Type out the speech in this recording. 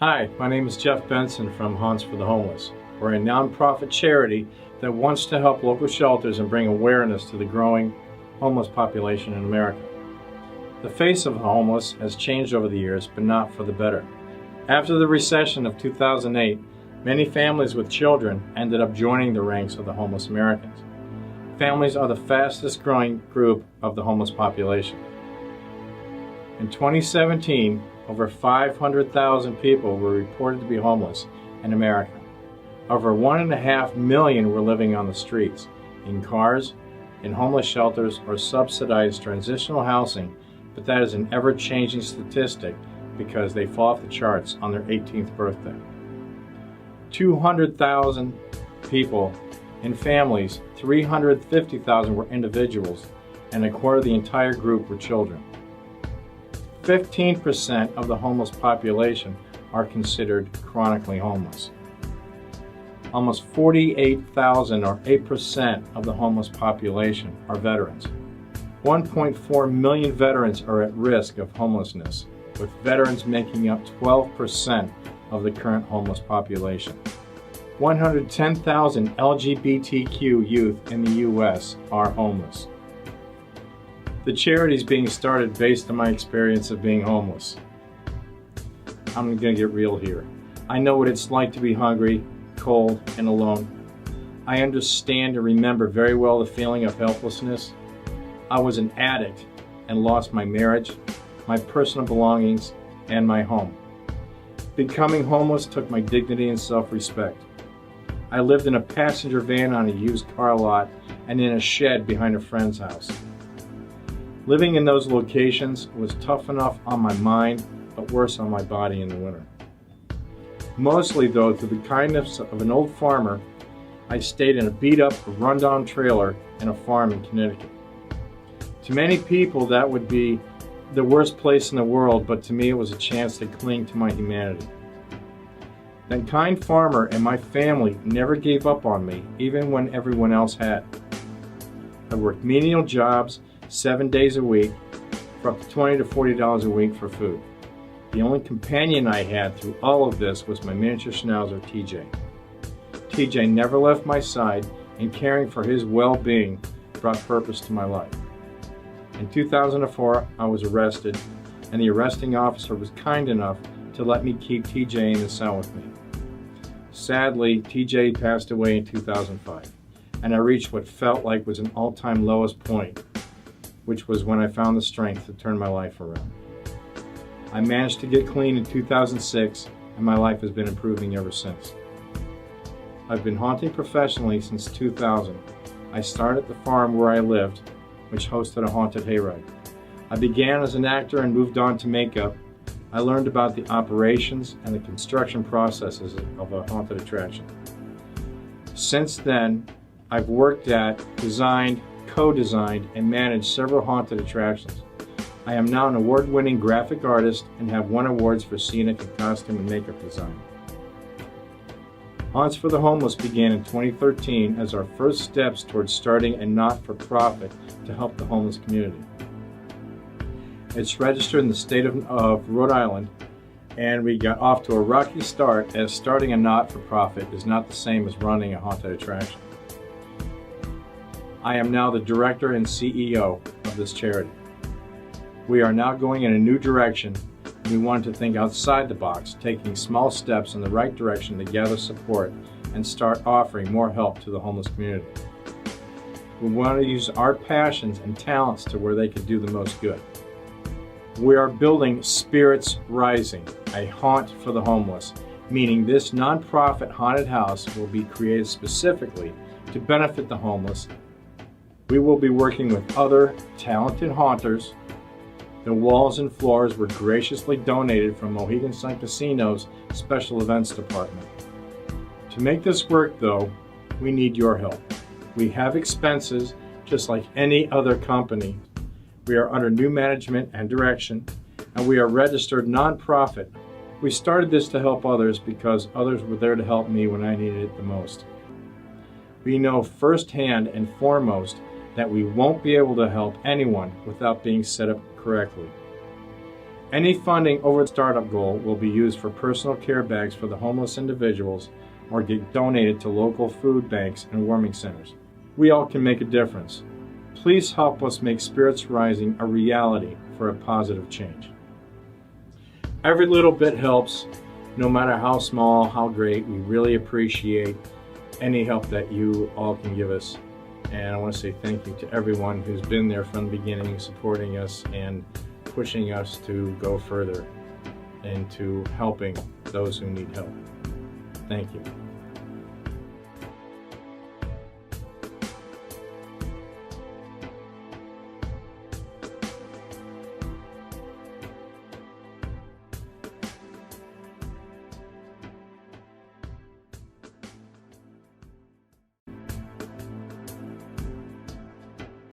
Hi, my name is Jeff Benson from Haunts for the Homeless. We're a nonprofit charity that wants to help local shelters and bring awareness to the growing homeless population in America. The face of the homeless has changed over the years, but not for the better. After the recession of 2008, many families with children ended up joining the ranks of the homeless Americans. Families are the fastest growing group of the homeless population. In 2017, over 500,000 people were reported to be homeless in America. Over 1.5 million were living on the streets, in cars, in homeless shelters, or subsidized transitional housing, but that is an ever-changing statistic because they fall off the charts on their 18th birthday. 200,000 people in families, 350,000 were individuals, and a quarter of the entire group were children. 15% of the homeless population are considered chronically homeless. Almost 48,000 or 8% of the homeless population are veterans. 1.4 million veterans are at risk of homelessness, with veterans making up 12% of the current homeless population. 110,000 LGBTQ youth in the U.S. are homeless. The charity is being started based on my experience of being homeless. I'm going to get real here. I know what it's like to be hungry, cold, and alone. I understand and remember very well the feeling of helplessness. I was an addict and lost my marriage, my personal belongings, and my home. Becoming homeless took my dignity and self-respect. I lived in a passenger van on a used car lot and in a shed behind a friend's house. Living in those locations was tough enough on my mind, but worse on my body in the winter. Mostly though, through the kindness of an old farmer, I stayed in a beat-up, run-down trailer in a farm in Connecticut. To many people that would be the worst place in the world, but to me it was a chance to cling to my humanity. That kind farmer and my family never gave up on me, even when everyone else had. I worked menial jobs 7 days a week for up to $20 to $40 a week for food. The only companion I had through all of this was my miniature schnauzer, TJ. TJ never left my side, and caring for his well-being brought purpose to my life. In 2004, I was arrested, and the arresting officer was kind enough to let me keep TJ in the cell with me. Sadly, TJ passed away in 2005, and I reached what felt like was an all-time lowest point, which was when I found the strength to turn my life around. I managed to get clean in 2006, and my life has been improving ever since. I've been haunting professionally since 2000. I started at the farm where I lived, which hosted a haunted hayride. I began as an actor and moved on to makeup. I learned about the operations and the construction processes of a haunted attraction. Since then, I've worked at, designed, co-designed, and managed several haunted attractions. I am now an award-winning graphic artist and have won awards for scenic and costume and makeup design. Haunts for the Homeless began in 2013 as our first steps towards starting a not-for-profit to help the homeless community. It's registered in the state of Rhode Island, and we got off to a rocky start, as starting a not-for-profit is not the same as running a haunted attraction. I am now the director and CEO of this charity. We are now going in a new direction. We want to think outside the box, taking small steps in the right direction to gather support and start offering more help to the homeless community. We want to use our passions and talents to where they can do the most good. We are building Spirits Rising, a haunt for the homeless, meaning this nonprofit haunted house will be created specifically to benefit the homeless. We will be working with other talented haunters. The walls and floors were graciously donated from Mohegan Sun Casino's Special Events Department. To make this work, though, we need your help. We have expenses just like any other company. We are under new management and direction, and we are registered nonprofit. We started this to help others because others were there to help me when I needed it the most. We know firsthand and foremost that we won't be able to help anyone without being set up correctly. Any funding over the startup goal will be used for personal care bags for the homeless individuals or get donated to local food banks and warming centers. We all can make a difference. Please help us make Spirits Rising a reality for a positive change. Every little bit helps, no matter how small, how great. We really appreciate any help that you all can give us. And I want to say thank you to everyone who's been there from the beginning, supporting us and pushing us to go further into helping those who need help. Thank you.